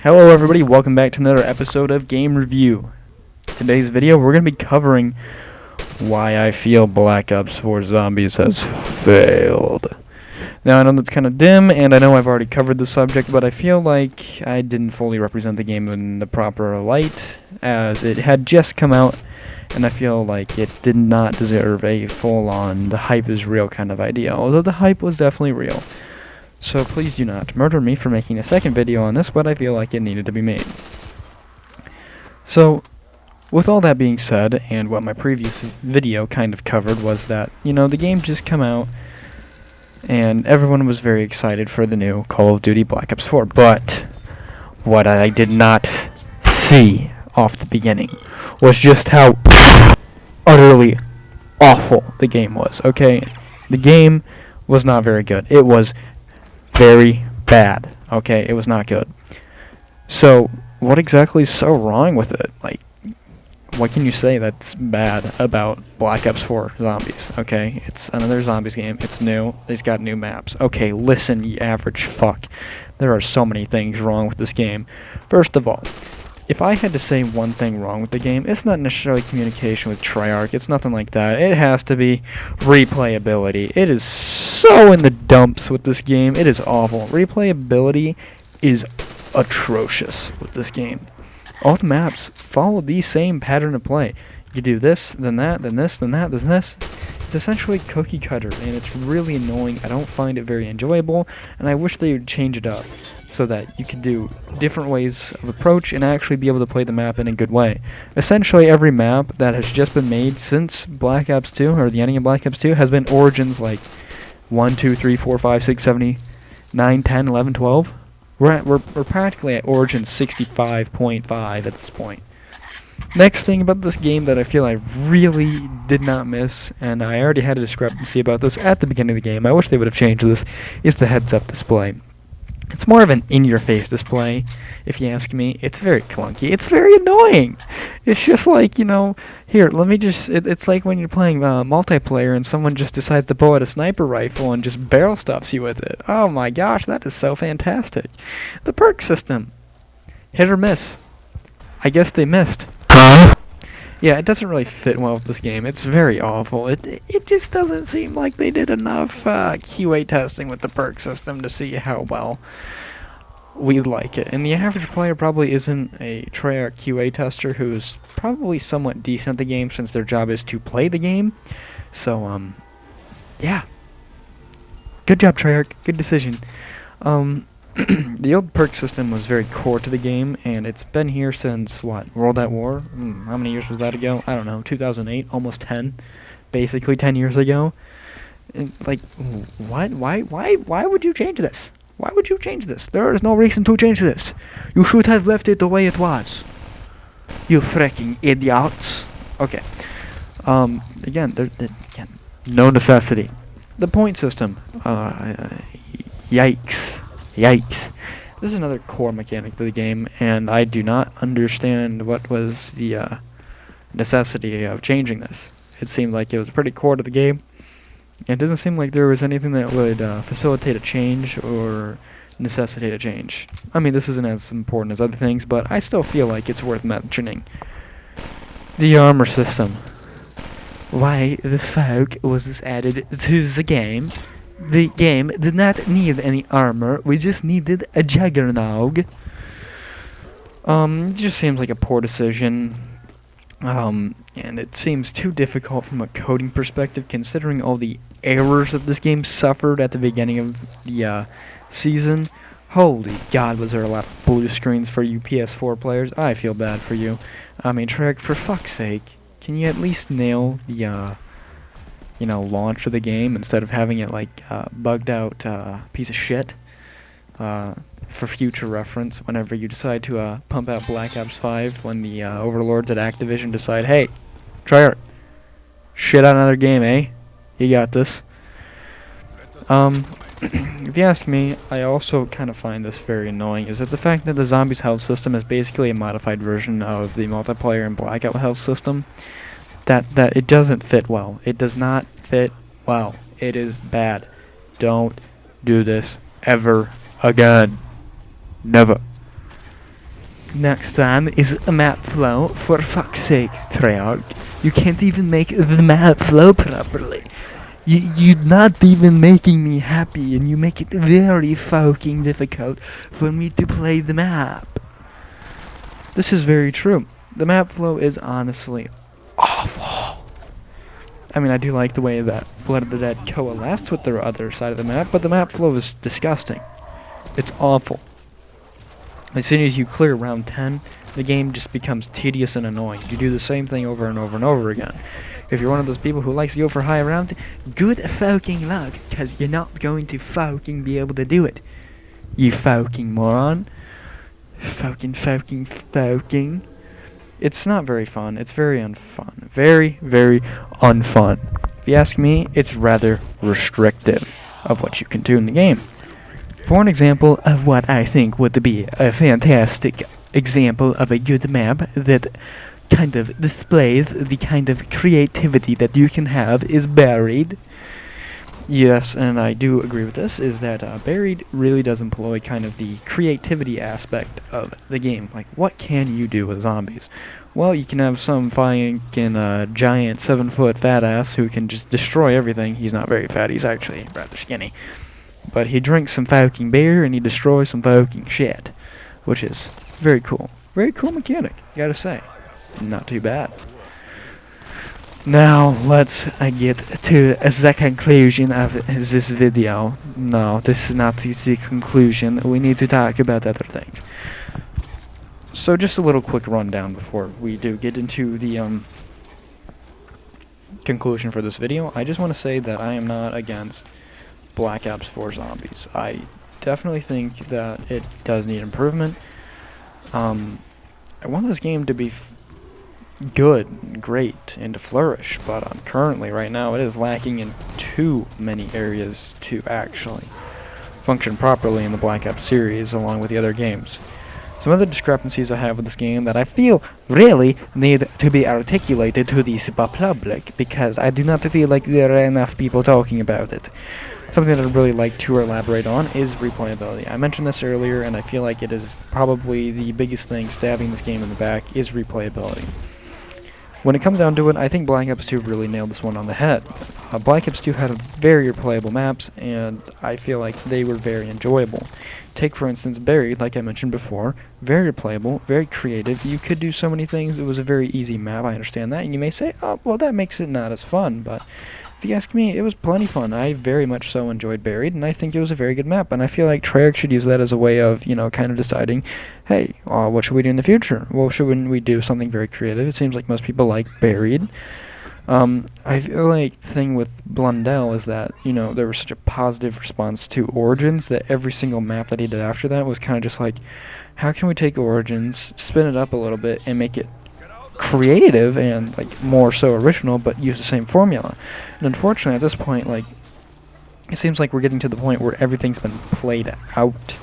Hello everybody, welcome back to another episode of Game Review. Today's video we're going to be covering why I feel Black Ops 4 Zombies has failed. Now I know that's kind of dim and I know I've already covered the subject, but I feel like I didn't fully represent the game in the proper light as it had just come out and I feel like it did not deserve a full-on the hype is real kind of idea, although the hype was definitely real. So please do not murder me for making a second video on this, but I feel like it needed to be made. So, with all that being said, and what my previous video kind of covered was that, the game just come out, and everyone was very excited for the new Call of Duty Black Ops 4, but what I did not see off the beginning was just how utterly awful the game was, okay? The game was not very good. It was very bad. Okay, it was not good. So, what exactly is so wrong with it? Like, what can you say that's bad about Black Ops 4 Zombies? Okay, it's another Zombies game. It's new. It's got new maps. Okay, listen, you average fuck. There are so many things wrong with this game. First of all, if I had to say one thing wrong with the game, it's not necessarily communication with Treyarch. It's nothing like that. It has to be replayability. It is so in the dumps with this game. It is awful. Replayability is atrocious with this game. All the maps follow the same pattern of play. You do this, then that, then this, then that, then this. It's essentially cookie cutter, and it's really annoying. I don't find it very enjoyable, and I wish they would change it up so that you could do different ways of approach and actually be able to play the map in a good way. Essentially, every map that has just been made since Black Ops 2, or the ending of Black Ops 2, has been Origins like 1, 2, 3, 4, 5, 6, 7, 9, 10, 11, 12. We're practically at Origins 65.5 at this point. Next thing about this game that I feel I really did not miss, and I already had a discrepancy about this at the beginning of the game, I wish they would have changed this, is the heads-up display. It's more of an in-your-face display, if you ask me. It's very clunky. It's very annoying. It's just like, here, let me just... It's like when you're playing multiplayer and someone just decides to pull out a sniper rifle and just barrel stuffs you with it. Oh my gosh, that is so fantastic. The perk system. Hit or miss. I guess they missed. Yeah, it doesn't really fit well with this game. It's very awful. It just doesn't seem like they did enough QA testing with the perk system to see how well we like it. And the average player probably isn't a Treyarch QA tester who's probably somewhat decent at the game since their job is to play the game. So, yeah. Good job, Treyarch. Good decision. The old perk system was very core to the game, and it's been here since, what, World at War? How many years was that ago? I don't know, 2008, almost 10. Basically 10 years ago. And, like, why would you change this? Why would you change this? There is no reason to change this. You should have left it the way it was. You freaking idiots. Okay. Again, no necessity. The point system. Yikes. Yikes. This is another core mechanic to the game, and I do not understand what was the necessity of changing this. It seemed like it was pretty core to the game. It doesn't seem like there was anything that would facilitate a change or necessitate a change. I mean, this isn't as important as other things, but I still feel like it's worth mentioning. The armor system. Why the fuck was this added to the game? The game did not need any armor, we just needed a juggernaut. It just seems like a poor decision. And it seems too difficult from a coding perspective considering all the errors that this game suffered at the beginning of the season. Holy God, was there a lot of blue screens for you PS4 players? I feel bad for you. I mean, Treyarch, for fuck's sake, can you at least nail the launch of the game instead of having it like bugged out piece of shit for future reference whenever you decide to pump out Black Ops 5 when the overlords at Activision decide, hey, Treyarch, shit out another game, eh? You got this. If you ask me, I also kind of find this very annoying, is that the fact that the Zombies health system is basically a modified version of the multiplayer and Blackout health system. That it doesn't fit well. It does not fit well. It is bad. Don't do this ever again. Never. Next one is a map flow. For fuck's sake, Treyarch. You can't even make the map flow properly. You're not even making me happy, and you make it very fucking difficult for me to play the map. This is very true. The map flow is honestly awful. I mean, I do like the way that Blood of the Dead coalesced with the other side of the map, but the map flow is disgusting. It's awful. As soon as you clear round 10, the game just becomes tedious and annoying. You do the same thing over and over and over again. If you're one of those people who likes to go for high round, good fucking luck, cause you're not going to fucking be able to do it. You fucking moron. Fucking. It's not very fun. It's very unfun. Very, very unfun. If you ask me, it's rather restrictive of what you can do in the game. For an example of what I think would be a fantastic example of a good map that kind of displays the kind of creativity that you can have is Buried. Yes, and I do agree with this, is that Buried really does employ kind of the creativity aspect of the game. Like, what can you do with zombies? Well, you can have some fucking giant 7-foot fat ass who can just destroy everything. He's not very fat, he's actually rather skinny. But he drinks some fucking beer and he destroys some fucking shit, which is very cool. Very cool mechanic, gotta say. Not too bad. Now, let's get to the conclusion of this video. No, this is not the conclusion. We need to talk about other things. So, just a little quick rundown before we do get into the conclusion for this video. I just want to say that I am not against Black Ops 4 Zombies. I definitely think that it does need improvement. I want this game to be good and great and to flourish, but currently right now it is lacking in too many areas to actually function properly in the Black Ops series along with the other games. Some other discrepancies I have with this game that I feel really need to be articulated to the public, because I do not feel like there are enough people talking about it. Something that I'd really like to elaborate on is replayability. I mentioned this earlier, and I feel like it is probably the biggest thing stabbing this game in the back is replayability. When it comes down to it, I think Black Ops 2 really nailed this one on the head. Black Ops 2 had very replayable maps, and I feel like they were very enjoyable. Take, for instance, Buried, like I mentioned before. Very replayable, very creative. You could do so many things. It was a very easy map, I understand that. And you may say, oh, well, that makes it not as fun, but if you ask me, it was plenty fun. I very much so enjoyed Buried, and I think it was a very good map. And I feel like Treyarch should use that as a way of, you know, kind of deciding, hey, what should we do in the future? Well, shouldn't we do something very creative? It seems like most people like Buried. I feel like the thing with Blundell is that, you know, there was such a positive response to Origins that every single map that he did after that was kind of just like, how can we take Origins, spin it up a little bit, and make it creative and like more so original, but use the same formula. And unfortunately, at this point, like, it seems like we're getting to the point where everything's been played out.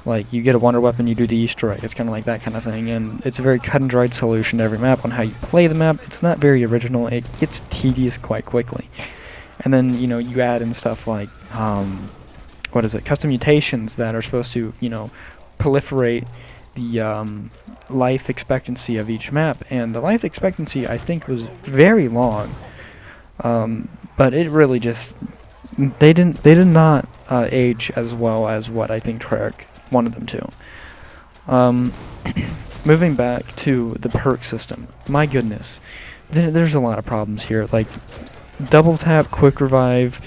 Like, you get a wonder weapon, you do the Easter egg. It's kind of like that kind of thing, and it's a very cut and dried solution to every map on how you play the map. It's not very original. It gets tedious quite quickly. And then, you know, you add in stuff like custom mutations that are supposed to, you know, proliferate the life expectancy of each map, and the life expectancy I think was very long, but it really just they did not age as well as what I think Treyarch wanted them to. Moving back to the perk system, my goodness, there's a lot of problems here. Like, double tap, quick revive,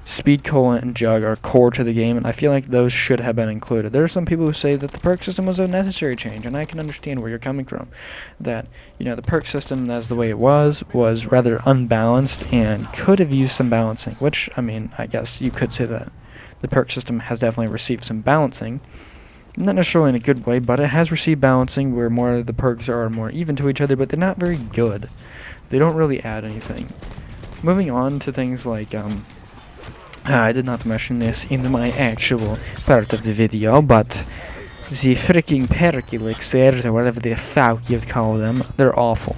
speed cola, and jug are core to the game, and I feel like those should have been included. There are some people who say that the perk system was a necessary change, and I can understand where you're coming from. That, you know, the perk system as the way it was rather unbalanced and could have used some balancing, which, I mean, I guess you could say that the perk system has definitely received some balancing. Not necessarily in a good way, but it has received balancing where more of the perks are more even to each other, but they're not very good. They don't really add anything. Moving on to things like, I did not mention this in my actual part of the video, but the freaking perk elixirs, or whatever the fuck you'd call them, they're awful.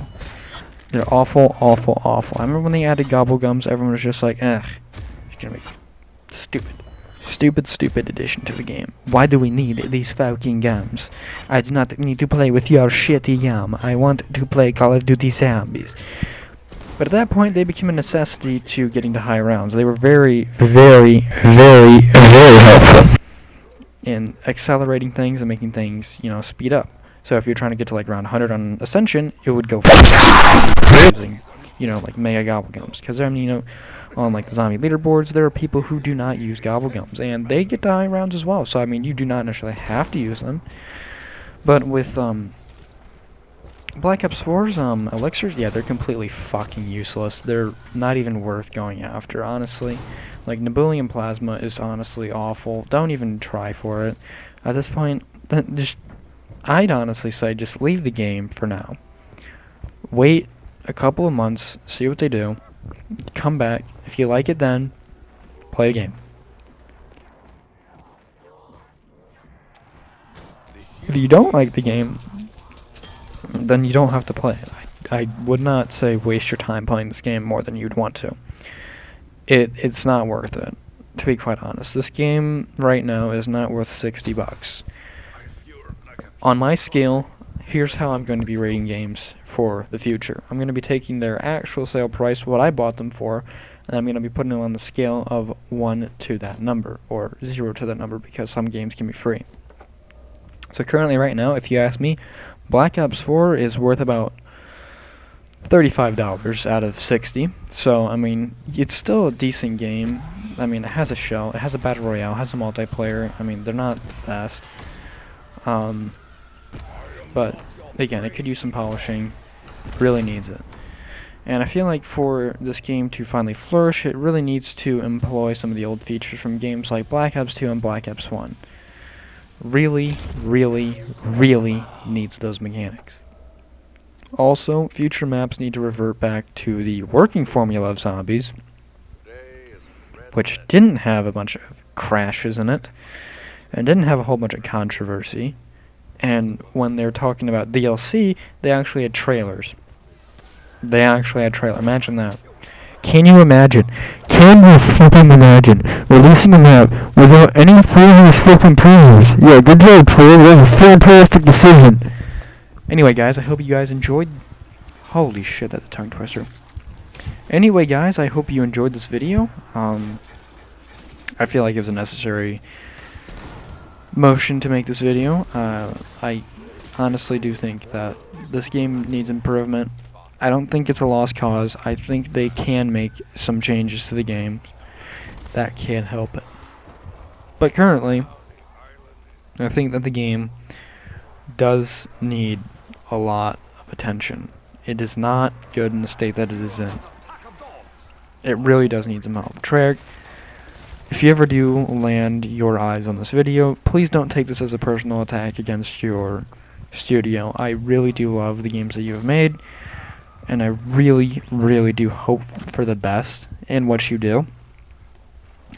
They're awful, awful, awful. I remember when they added gobble gums, everyone was just like, ugh, it's gonna be stupid. Stupid, stupid addition to the game. Why do we need these fucking games? I do not need to play with your shitty game. I want to play Call of Duty Zombies. But at that point, they became a necessity to getting to high rounds. They were very, very, very, very helpful in accelerating things and making things, speed up. So if you're trying to get to like round 100 on Ascension, it would go using, like mega gobblegums. Because on like the zombie leaderboards, there are people who do not use gobblegums, and they get to high rounds as well. So I mean, you do not necessarily have to use them. But with Black Ops 4's elixirs, yeah, they're completely fucking useless. They're not even worth going after, honestly. Like, Nebulium Plasma is honestly awful. Don't even try for it. At this point, I'd honestly say just leave the game for now. Wait a couple of months, see what they do, come back. If you like it then, play a game. If you don't like the game, then you don't have to play it. I would not say waste your time playing this game more than you'd want to. It's not worth it, to be quite honest. This game right now is not worth $60. On my scale, here's how I'm going to be rating games for the future. I'm going to be taking their actual sale price, what I bought them for, and I'm going to be putting it on the scale of 1 to that number, or 0 to that number, because some games can be free. So currently right now, if you ask me, Black Ops 4 is worth about $35 out of 60. So, I mean, it's still a decent game. I mean, it has a shell, it has a battle royale, it has a multiplayer. I mean, they're not the best. But, again, it could use some polishing. It really needs it. And I feel like for this game to finally flourish, it really needs to employ some of the old features from games like Black Ops 2 and Black Ops 1. Really, really, really needs those mechanics. Also, future maps need to revert back to the working formula of zombies, which didn't have a bunch of crashes in it, and didn't have a whole bunch of controversy. And when they're talking about DLC, they actually had trailers. Imagine that. Can you imagine? Can you fucking imagine releasing a map without any previous fucking trailers? Yeah, good job, trailer. That was a fantastic decision. Anyway, guys, I hope you guys enjoyed. Holy shit, that's a tongue twister. Anyway, guys, I hope you enjoyed this video. I feel like it was a necessary motion to make this video. I honestly do think that this game needs improvement. I don't think it's a lost cause. I think they can make some changes to the game that can help it. But currently, I think that the game does need a lot of attention. It is not good in the state that it is in. It really does need some help. Treyarch, if you ever do land your eyes on this video, please don't take this as a personal attack against your studio. I really do love the games that you have made, and I really, really do hope for the best in what you do.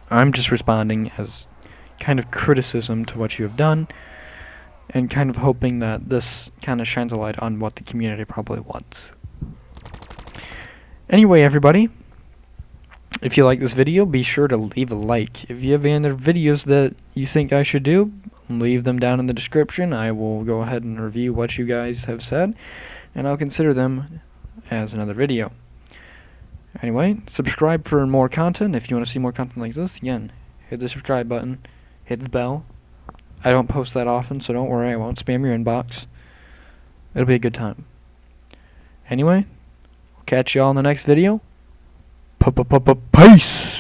I'm just responding as kind of criticism to what you have done, and kind of hoping that this kind of shines a light on what the community probably wants. Anyway, everybody, if you like this video, be sure to leave a like. If you have any other videos that you think I should do, leave them down in the description. I will go ahead and review what you guys have said, and I'll consider them as another video. Anyway, subscribe for more content. If you want to see more content like this, again, hit the subscribe button, hit the bell. I don't post that often, so don't worry, I won't spam your inbox. It'll be a good time. Anyway, catch y'all in the next video. Peace!